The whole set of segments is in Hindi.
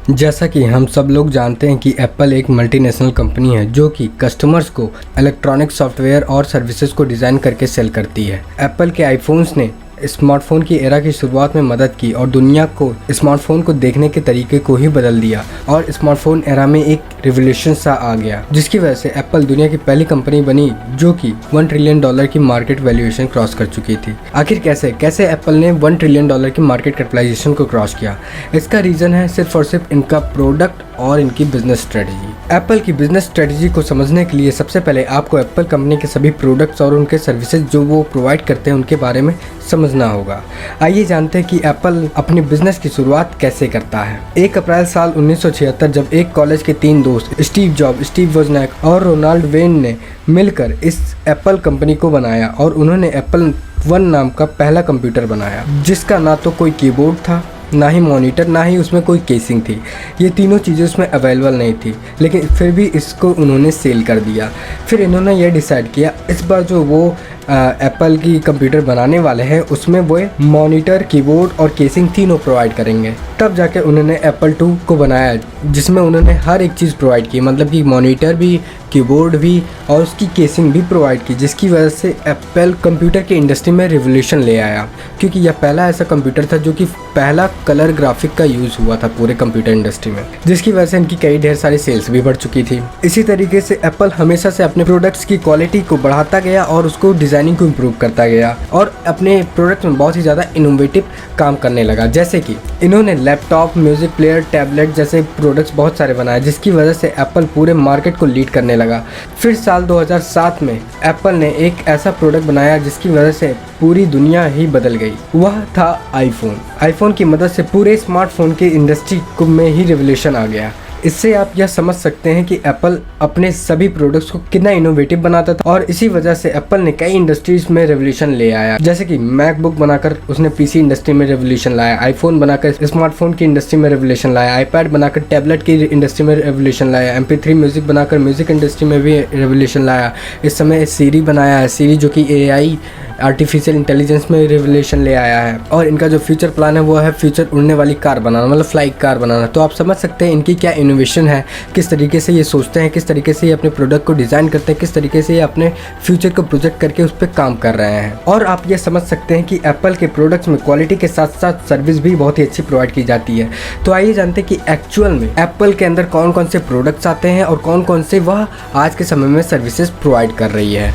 जैसा कि हम सब लोग जानते हैं कि एप्पल एक मल्टीनेशनल कंपनी है जो कि कस्टमर्स को इलेक्ट्रॉनिक सॉफ्टवेयर और सर्विसेज को डिज़ाइन करके सेल करती है। एप्पल के आईफोन्स ने स्मार्टफोन की एरा की शुरुआत में मदद की और दुनिया को स्मार्टफोन को देखने के तरीके को ही बदल दिया और स्मार्टफोन एरा में एक रिवोल्यूशन सा आ गया, जिसकी वजह से एप्पल दुनिया की पहली कंपनी बनी जो कि $1 ट्रिलियन की मार्केट वैल्यूएशन क्रॉस कर चुकी थी। आखिर कैसे एप्पल ने $1 ट्रिलियन की मार्केट कैपिटलाइजेशन को क्रॉस किया? इसका रीज़न है सिर्फ और सिर्फ इनका प्रोडक्ट और इनकी बिजनेस स्ट्रेटजी। एप्पल की बिजनेस स्ट्रेटजी को समझने के लिए सबसे पहले आपको एप्पल कंपनी के सभी प्रोडक्ट्स और उनके सर्विसेज जो वो प्रोवाइड करते हैं उनके बारे में समझना होगा। आइए जानते हैं कि एप्पल अपनी बिजनेस की शुरुआत कैसे करता है। 1 अप्रैल साल 1976 जब एक कॉलेज के 3 दोस्त स्टीव जॉब, स्टीव वोजनियाक और रोनाल्ड वेन ने मिलकर इस एप्पल कंपनी को बनाया और उन्होंने एप्पल 1 नाम का पहला कंप्यूटर बनाया, जिसका ना तो कोई कीबोर्ड था, ना ही मॉनिटर, ना ही उसमें कोई केसिंग थी। ये तीनों चीज़ें उसमें अवेलेबल नहीं थी, लेकिन फिर भी इसको उन्होंने सेल कर दिया। फिर इन्होंने ये डिसाइड किया इस बार जो वो एप्पल की कंप्यूटर बनाने वाले हैं उसमें वो मॉनिटर, कीबोर्ड और केसिंग तीनों प्रोवाइड करेंगे। तब जाके उन्होंने एप्पल 2 को बनाया जिसमें उन्होंने हर एक चीज़ प्रोवाइड की, मतलब कि मॉनिटर भी, कीबोर्ड भी और उसकी केसिंग भी प्रोवाइड की, जिसकी वजह से एप्पल कंप्यूटर की इंडस्ट्री में रिवोल्यूशन ले आया, क्योंकि यह पहला ऐसा कंप्यूटर था जो कि पहला कलर ग्राफिक का यूज़ हुआ था पूरे कंप्यूटर इंडस्ट्री में, जिसकी वजह से इनकी कई ढेर सारी सेल्स भी बढ़ चुकी थी। इसी तरीके से एप्पल हमेशा से अपने प्रोडक्ट्स की क्वालिटी को बढ़ाता गया और उसको डिज़ाइनिंग को इम्प्रूव करता गया और अपने प्रोडक्ट में बहुत ही ज़्यादा इनोवेटिव काम करने लगा। जैसे कि इन्होंने लैपटॉप, म्यूज़िक प्लेयर, टैबलेट जैसे प्रोडक्ट्स बहुत सारे बनाए, जिसकी वजह से एप्पल पूरे मार्केट को लीड करने लगा। फिर साल 2007 में एप्पल ने एक ऐसा प्रोडक्ट बनाया जिसकी वजह से पूरी दुनिया ही बदल गई, वह था आईफोन। आईफोन की मदद से पूरे स्मार्टफोन की इंडस्ट्री में ही रिवोल्यूशन आ गया। इससे आप यह समझ सकते हैं कि एप्पल अपने सभी प्रोडक्ट्स को कितना इनोवेटिव बनाता था और इसी वजह से एप्पल ने कई इंडस्ट्रीज में रेवोल्यूशन ले आया। जैसे कि मैकबुक बनाकर उसने पीसी इंडस्ट्री में रेवोल्यूशन लाया, आईफोन बनाकर स्मार्टफोन की इंडस्ट्री में रेवोल्यूशन लाया, आईपैड बनाकर टैबलेट की इंडस्ट्री में रेवोल्यूशन लाया, MP3 म्यूजिक बनाकर म्यूजिक इंडस्ट्री में भी रेवोल्यूशन लाया। इस समय सीरी बनाया है, सीरी जो कि AI आर्टिफिशियल इंटेलिजेंस में रिवोल्यूशन ले आया है और इनका जो फ्यूचर प्लान है वो है फ्यूचर उड़ने वाली कार बनाना, मतलब फ्लाई कार बनाना। तो आप समझ सकते हैं इनकी क्या इनोवेशन है, किस तरीके से ये सोचते हैं, किस तरीके से ये अपने प्रोडक्ट को डिज़ाइन करते हैं, किस तरीके से ये अपने फ्यूचर को प्रोजेक्ट करके उस पर काम कर रहे हैं। और आप ये समझ सकते हैं कि एप्पल के प्रोडक्ट्स में क्वालिटी के साथ साथ सर्विस भी बहुत ही अच्छी प्रोवाइड की जाती है। तो आइए जानते हैं कि एक्चुअल में एप्पल के अंदर कौन कौन से प्रोडक्ट्स आते हैं और कौन कौन से वह आज के समय में सर्विसेज प्रोवाइड कर रही है।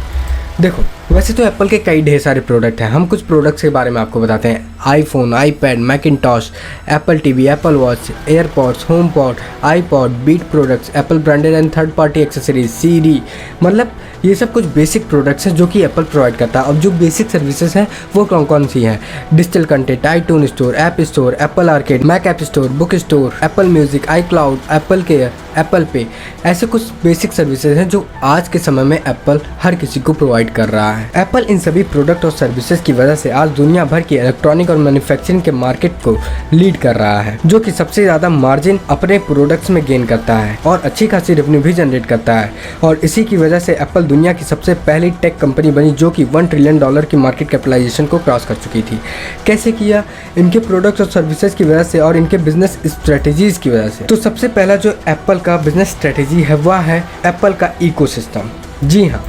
देखो, वैसे तो एप्पल के कई ढेर सारे प्रोडक्ट हैं, हम कुछ प्रोडक्ट्स के बारे में आपको बताते हैं। IPhone, iPad, Macintosh, Apple TV, Apple Watch, AirPods, HomePod, iPod, Beat products, Apple branded and third party accessories, CD, मतलब ये सब कुछ बेसिक प्रोडक्ट्स हैं जो कि एप्पल प्रोवाइड करता है। अब जो बेसिक सर्विसेज हैं वो कौन कौन सी हैं? Digital content, iTune store, app store, Apple Arcade, Mac app store, book store, Apple Music, iCloud, Apple Care, Apple Pay, ऐसे कुछ बेसिक सर्विसेज हैं जो आज के समय में एप्पल हर किसी को प्रोवाइड कर रहा है। एप्पल इन सभी प्रोडक्ट और सर्विसेज की वजह से आज दुनिया भर की इलेक्ट्रॉनिक और मैन्युफैक्चरिंग के मार्केट को लीड कर रहा है, जो कि सबसे ज़्यादा मार्जिन अपने प्रोडक्ट्स में गेन करता है और अच्छी खासी रेवेन्यू भी जनरेट करता है। और इसी की वजह से एप्पल दुनिया की सबसे पहली टेक कंपनी बनी जो कि $1 ट्रिलियन की मार्केट कैपिटलाइजेशन को क्रॉस कर चुकी थी। कैसे किया? इनके प्रोडक्ट्स और सर्विसेज की वजह से और इनके बिजनेस स्ट्रेटेजीज की वजह से। तो सबसे पहला जो एप्पल का बिजनेस स्ट्रेटेजी है वह है एप्पल का इकोसिस्टम। जी हाँ,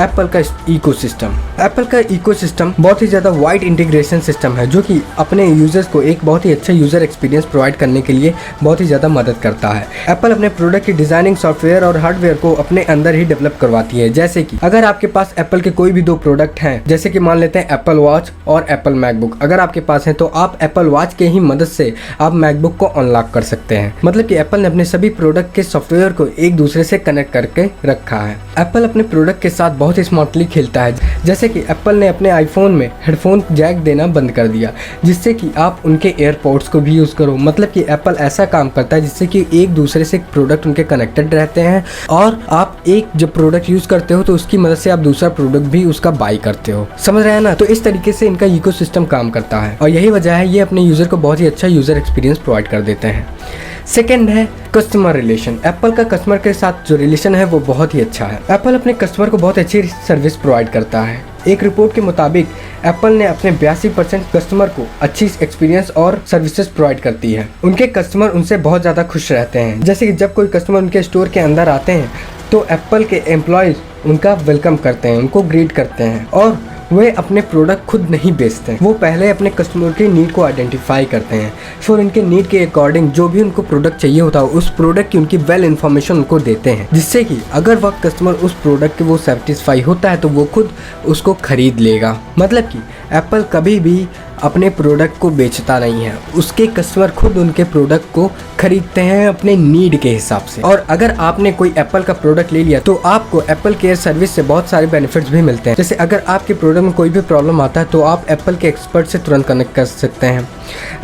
एप्पल का इकोसिस्टम। एप्पल का इकोसिस्टम बहुत ही ज़्यादा वाइड इंटीग्रेशन सिस्टम है जो कि अपने यूजर्स को एक बहुत ही अच्छा यूज़र एक्सपीरियंस प्रोवाइड करने के लिए बहुत ही ज़्यादा मदद करता है। एप्पल अपने प्रोडक्ट की डिज़ाइनिंग सॉफ्टवेयर और हार्डवेयर को अपने अंदर ही डेवलप करवाती है। जैसे कि अगर आपके पास एप्पल के कोई भी 2 प्रोडक्ट हैं, जैसे कि मान लेते हैं एप्पल वॉच और एप्पल मैकबुक, अगर आपके पास है तो आप एप्पल वॉच के ही मदद से आप मैकबुक को अनलॉक कर सकते हैं। मतलब कि एप्पल ने अपने सभी प्रोडक्ट के सॉफ्टवेयर को एक दूसरे से कनेक्ट करके रखा है। एप्पल अपने प्रोडक्ट के साथ बहुत ही स्मार्टली खेलता है। जैसे कि एप्पल ने अपने आईफोन में हेडफोन जैक देना बंद कर दिया, जिससे कि आप उनके एयरपॉड्स को भी यूज़ करो। मतलब कि एप्पल ऐसा काम करता है जिससे कि एक दूसरे से प्रोडक्ट उनके कनेक्टेड रहते हैं और आप एक जब प्रोडक्ट यूज़ करते हो तो उसकी मदद से आप दूसरा प्रोडक्ट भी उसका बाई करते हो। समझ रहे हैं ना? तो इस तरीके से इनका इकोसिस्टम काम करता है और यही वजह है ये अपने यूज़र को बहुत ही अच्छा यूज़र एक्सपीरियंस प्रोवाइड कर देते हैं। सेकेंड है कस्टमर रिलेशन। एप्पल का कस्टमर के साथ जो रिलेशन है वो बहुत ही अच्छा है। एप्पल अपने कस्टमर को बहुत अच्छी सर्विस प्रोवाइड करता है। एक रिपोर्ट के मुताबिक एप्पल ने अपने 82% कस्टमर को अच्छी एक्सपीरियंस और सर्विसेज प्रोवाइड करती है। उनके कस्टमर उनसे बहुत ज़्यादा खुश रहते हैं। जैसे कि जब कोई कस्टमर उनके स्टोर के अंदर आते हैं तो एप्पल के एम्प्लॉयज़ उनका वेलकम करते हैं, उनको ग्रीट करते हैं और वे अपने प्रोडक्ट खुद नहीं बेचते हैं। वो पहले अपने कस्टमर की नीड को आइडेंटिफाई करते हैं, फिर उनके नीड के अकॉर्डिंग जो भी उनको प्रोडक्ट चाहिए होता है उस प्रोडक्ट की उनकी वेल इन्फॉर्मेशन उनको देते हैं, जिससे कि अगर वह कस्टमर उस प्रोडक्ट के वो सेटिस्फाई होता है तो वो खुद उसको खरीद लेगा। मतलब कि एप्पल कभी भी अपने प्रोडक्ट को बेचता नहीं है, उसके कस्टमर खुद उनके प्रोडक्ट को खरीदते हैं अपने नीड के हिसाब से। और अगर आपने कोई एप्पल का प्रोडक्ट ले लिया तो आपको एप्पल केयर सर्विस से बहुत सारे बेनिफिट्स भी मिलते हैं। जैसे अगर आपके प्रोडक्ट में कोई भी प्रॉब्लम आता है तो आप एप्पल के एक्सपर्ट से तुरंत कनेक्ट कर सकते हैं।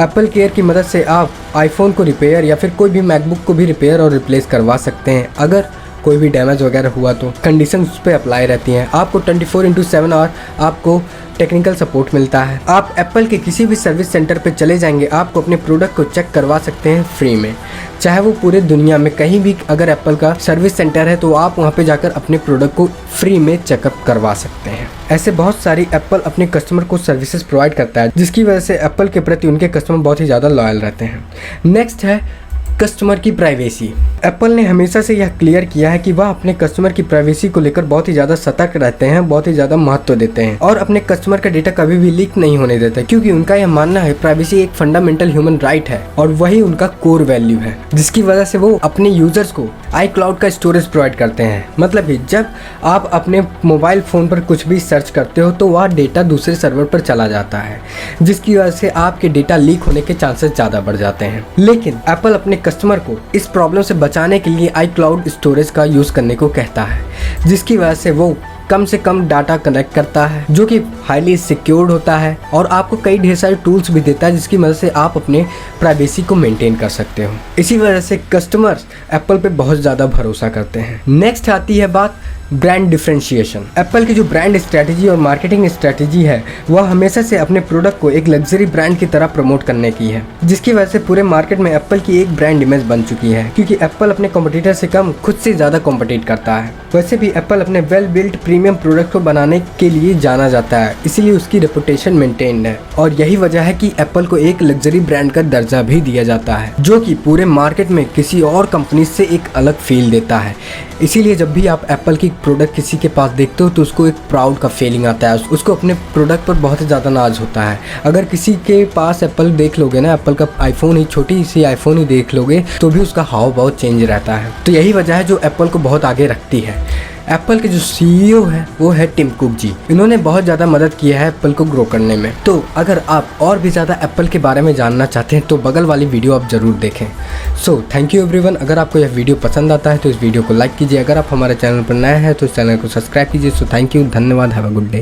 एप्पल केयर की मदद से आप आईफोन को रिपेयर या फिर कोई भी मैकबुक को भी रिपेयर और रिप्लेस करवा सकते हैं। अगर कोई भी डैमेज वगैरह हुआ तो कंडीशन उस पर अप्लाई रहती हैं। आपको 24/7 आवर आपको टेक्निकल सपोर्ट मिलता है। आप एप्पल के किसी भी सर्विस सेंटर पे चले जाएंगे, आपको अपने प्रोडक्ट को चेक करवा सकते हैं फ्री में। चाहे वो पूरे दुनिया में कहीं भी अगर एप्पल का सर्विस सेंटर है तो आप वहाँ पे जाकर अपने प्रोडक्ट को फ्री में चेकअप करवा सकते हैं। ऐसे बहुत सारी एप्पल अपने कस्टमर को सर्विसेज प्रोवाइड करता है, जिसकी वजह से एप्पल के प्रति उनके कस्टमर बहुत ही ज़्यादा लॉयल रहते हैं। नेक्स्ट है कस्टमर की प्राइवेसी। एप्पल ने हमेशा से यह क्लियर किया है कि वह अपने कस्टमर की प्राइवेसी को लेकर बहुत ही ज़्यादा सतर्क रहते हैं, बहुत ही ज़्यादा महत्व देते हैं और अपने कस्टमर का डेटा कभी भी लीक नहीं होने देते, क्योंकि उनका यह मानना है प्राइवेसी एक फंडामेंटल ह्यूमन राइट है और वही उनका कोर वैल्यू है, जिसकी वजह से वो अपने यूजर्स को iCloud का स्टोरेज प्रोवाइड करते हैं। मतलब कि जब आप अपने मोबाइल फ़ोन पर कुछ भी सर्च करते हो तो वह डेटा दूसरे सर्वर पर चला जाता है, जिसकी वजह से आपके डेटा लीक होने के चांसेस ज़्यादा बढ़ जाते हैं। लेकिन एप्पल अपने कस्टमर को इस प्रॉब्लम से बचाने के लिए iCloud स्टोरेज का यूज़ करने को कहता है, जिसकी वजह से वो कम से कम डाटा कनेक्ट करता है, जो कि हाईली सिक्योर्ड होता है और आपको कई ढेर सारे टूल्स भी देता है, जिसकी मदद से आप अपने प्राइवेसी को मेंटेन कर सकते हो। इसी वजह से कस्टमर्स एप्पल पे बहुत ज़्यादा भरोसा करते हैं। नेक्स्ट आती है बात ब्रांड डिफरेंशिएशन। एप्पल की जो ब्रांड स्ट्रेटजी और मार्केटिंग स्ट्रेटजी है वह हमेशा से अपने प्रोडक्ट को एक लग्जरी ब्रांड की तरह प्रमोट करने की है, जिसकी वजह से पूरे मार्केट में एप्पल की एक ब्रांड इमेज बन चुकी है, क्योंकि एप्पल अपने कॉम्पिटिटर से कम खुद से ज़्यादा कॉम्पिटिट करता है। वैसे भी एप्पल अपने वेल बिल्ट प्रीमियम प्रोडक्ट को बनाने के लिए जाना जाता है, इसीलिए उसकी रेपुटेशन मेंटेन्ड है और यही वजह है कि एप्पल को एक लग्जरी ब्रांड का दर्जा भी दिया जाता है, जो कि पूरे मार्केट में किसी और कंपनी से एक अलग फील देता है। इसीलिए जब भी आप एप्पल की प्रोडक्ट किसी के पास देखते हो तो उसको एक प्राउड का फीलिंग आता है, उसको अपने प्रोडक्ट पर बहुत ज़्यादा नाज होता है। अगर किसी के पास एप्पल देख लोगे ना, एप्पल का आईफोन ही, छोटी सी आईफोन ही देख लोगे तो भी उसका हाव भाव चेंज रहता है। तो यही वजह है जो एप्पल को बहुत आगे रखती है। एप्पल के जो CEO है वो है टिम कुक जी। इन्होंने बहुत ज़्यादा मदद की है एप्पल को ग्रो करने में। तो अगर आप और भी ज़्यादा एप्पल के बारे में जानना चाहते हैं तो बगल वाली वीडियो आप ज़रूर देखें। So thank you everyone. अगर आपको यह वीडियो पसंद आता है तो इस वीडियो को लाइक कीजिए। अगर आप हमारे चैनल पर नए हैं तो इस चैनल को सब्सक्राइब कीजिए। सो थैंक यू, धन्यवाद, हैव अ गुड डे।